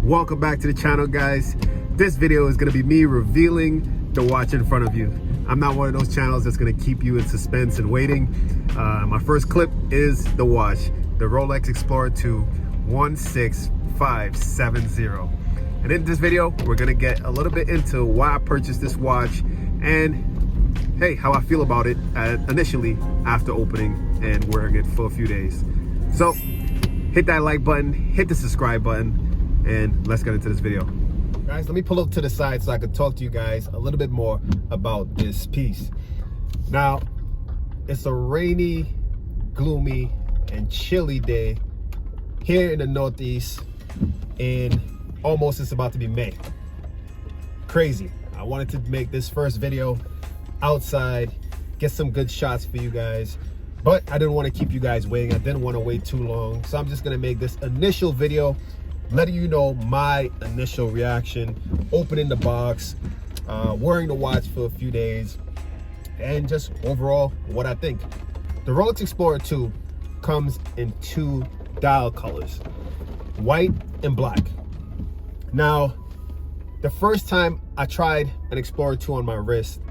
Welcome back to the channel, guys. This video is going to be me revealing the watch in front of you. I'm not one of those channels that's going to keep you in suspense and waiting. My first clip is the watch, the Rolex Explorer II 16570. And in this video, we're going to get a little bit into why I purchased this watch and, hey, how I feel about it initially after opening and wearing it for a few days. So hit that like button, hit the subscribe button, and let's get into this video. Guys, let me pull up to the side so I can talk to you guys a little bit more about this piece. Now, it's a rainy, gloomy, and chilly day here in the Northeast, and almost it's about to be May. Crazy. I wanted to make this first video outside, get some good shots for you guys, but I didn't want to keep you guys waiting. I didn't want to wait too long, so I'm just gonna make this initial video letting you know my initial reaction, opening the box, wearing the watch for a few days, and just overall what I think. The Rolex Explorer II comes in two dial colors, white and black. Now, the first time I tried an Explorer II on my wrist,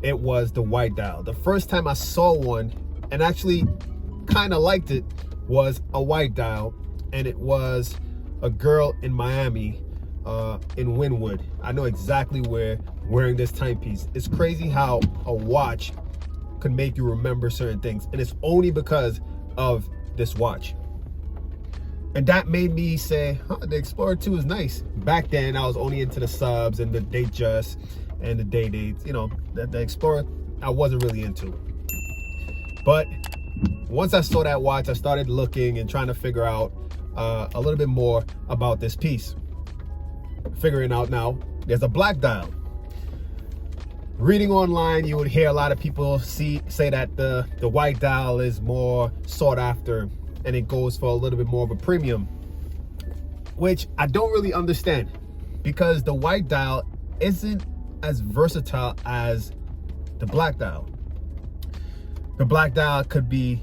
it was the white dial. The first time I saw one and actually kind of liked it was a white dial, and it was a girl in Miami, in Wynwood. I know exactly where, wearing this timepiece. It's crazy how a watch could make you remember certain things, and it's only because of this watch. And that made me say, the Explorer II is nice. Back then, I was only into the subs and the Datejust and the day dates. You know, the Explorer, I wasn't really into. But once I saw that watch, I started looking and trying to figure out a little bit more about this piece. Figuring out now, there's a black dial. Reading online, you would hear a lot of people say that the white dial is more sought after and it goes for a little bit more of a premium, which I don't really understand, because the white dial isn't as versatile as the black dial. The black dial could be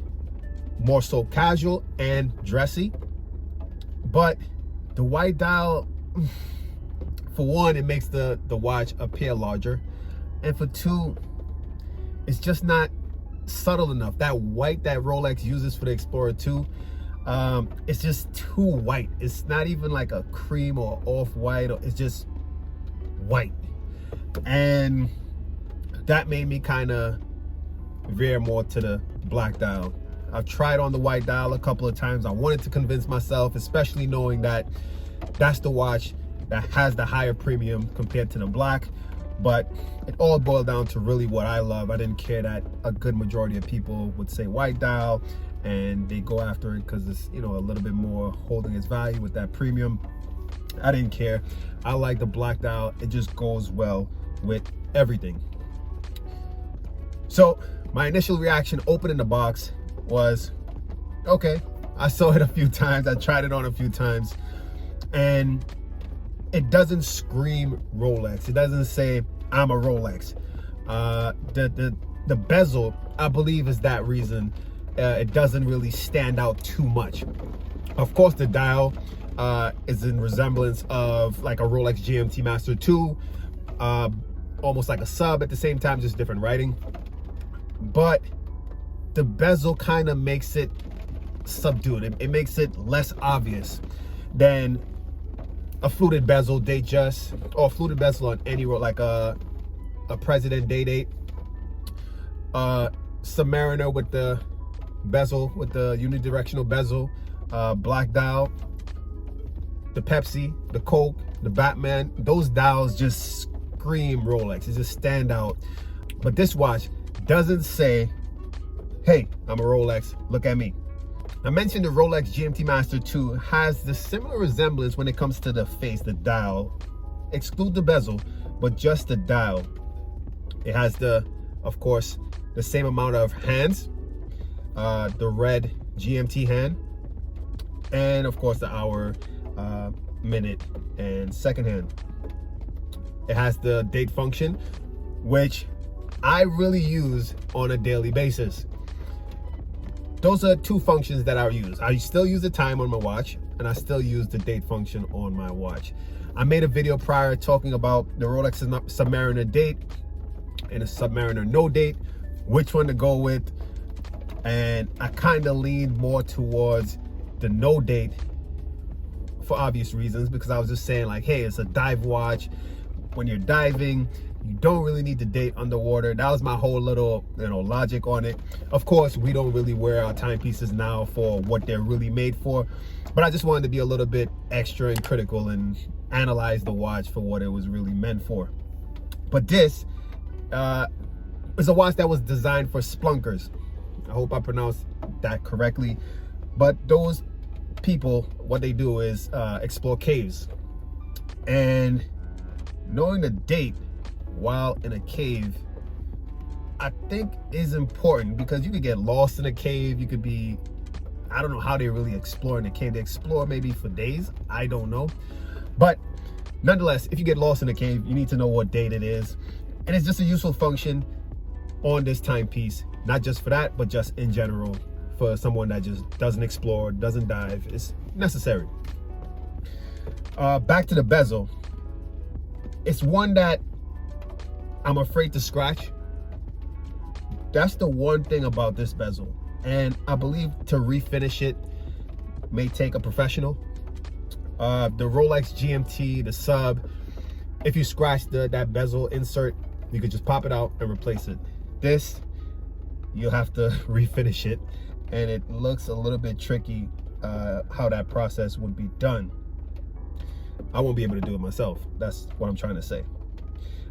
more so casual and dressy, but the white dial, for one, it makes the watch appear larger, and for two, it's just not subtle enough. That white that Rolex uses for the Explorer II, it's just too white. It's not even like a cream or off-white, it's just white. And that made me kind of veer more to the black dial. I've tried on the white dial a couple of times. I wanted to convince myself, especially knowing that that's the watch that has the higher premium compared to the black. But it all boiled down to really what I love. I didn't care that a good majority of people would say white dial and they go after it because it's, you know, a little bit more holding its value with that premium. I didn't care. I like the black dial. It just goes well with everything. So my initial reaction opening the box was, okay. I saw it a few times. I tried it on a few times, and it doesn't scream Rolex. It doesn't say I'm a Rolex. The bezel, I believe, is that reason. It doesn't really stand out too much. Of course, the dial is in resemblance of like a Rolex GMT Master 2, almost like a sub at the same time, just different writing. But the bezel kind of makes it subdued. It makes it less obvious than a fluted bezel Datejust, or fluted bezel on any road, like a President Day Date, Submariner with the bezel, with the unidirectional bezel, black dial, the Pepsi, the Coke, the Batman. Those dials just scream Rolex. It just stand out. But this watch doesn't say, hey, I'm a Rolex, look at me. I mentioned the Rolex GMT Master 2 has the similar resemblance when it comes to the face, the dial. Exclude the bezel, but just the dial. It has of course, the same amount of hands, the red GMT hand, and of course the hour, minute, and second hand. It has the date function, which I really use on a daily basis. Those are two functions that I use. I still use the time on my watch. and I still use the date function on my watch. I made a video prior talking about the Rolex Submariner date and a Submariner no date, which one to go with, and I kind of leaned more towards the no date for obvious reasons, because I was just saying like, hey, it's a dive watch. When you're diving, you don't really need the date underwater. That was my whole little, logic on it. Of course, we don't really wear our timepieces now for what they're really made for, but I just wanted to be a little bit extra and critical and analyze the watch for what it was really meant for. But this is a watch that was designed for splunkers. I hope I pronounced that correctly. But those people, what they do is explore caves. And knowing the date while in a cave, I think is important, because you could get lost in a cave. You could be, I don't know how they really explore in a cave. They explore maybe for days, I don't know. But nonetheless, if you get lost in a cave, you need to know what date it is. And it's just a useful function on this timepiece, not just for that, but just in general for someone that just doesn't explore, doesn't dive. It's necessary. Back to the bezel. It's one that I'm afraid to scratch. That's the one thing about this bezel. And I believe to refinish it may take a professional. The Rolex GMT, the Sub, if you scratch that bezel insert, you could just pop it out and replace it. This, you'll have to refinish it. And it looks a little bit tricky how that process would be done. I won't be able to do it myself. That's what I'm trying to say.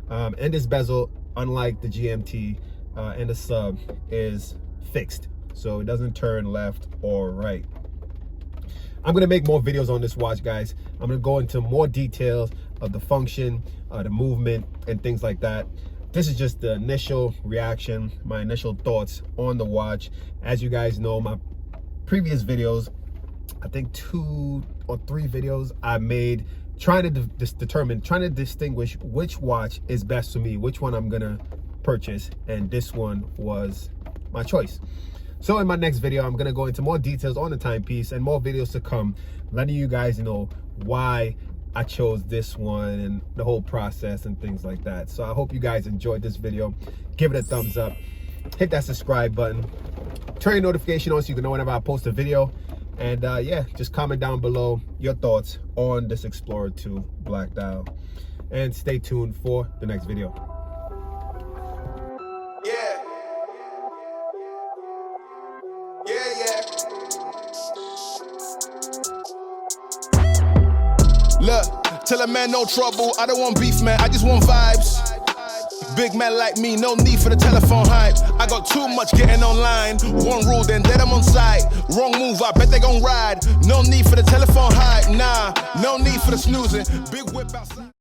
And this bezel, unlike the GMT and the Sub, is fixed, so it doesn't turn left or right. I'm gonna make more videos on this watch, guys. I'm gonna go into more details of the function, the movement, and things like that. This is just the initial reaction, my initial thoughts on the watch. As you guys know, my previous videos, I think 2 or 3 videos I made trying to distinguish which watch is best for me, which one I'm gonna purchase, and this one was my choice. So in my next video, I'm gonna go into more details on the timepiece and more videos to come, letting you guys know why I chose this one and the whole process and things like that. So I hope you guys enjoyed this video. Give it a thumbs up, hit that subscribe button, turn your notification on so you can know whenever I post a video. And yeah, just comment down below your thoughts on this Explorer II Black Dial. And stay tuned for the next video. Yeah. Look, tell a man no trouble. I don't want beef, man. I just want vibes. Big man like me, no need for the telephone hype. I got too much getting online. One rule, then dead I'm on site. Wrong move, I bet they gon' ride. No need for the telephone hype, nah. No need for the snoozing. Big whip outside.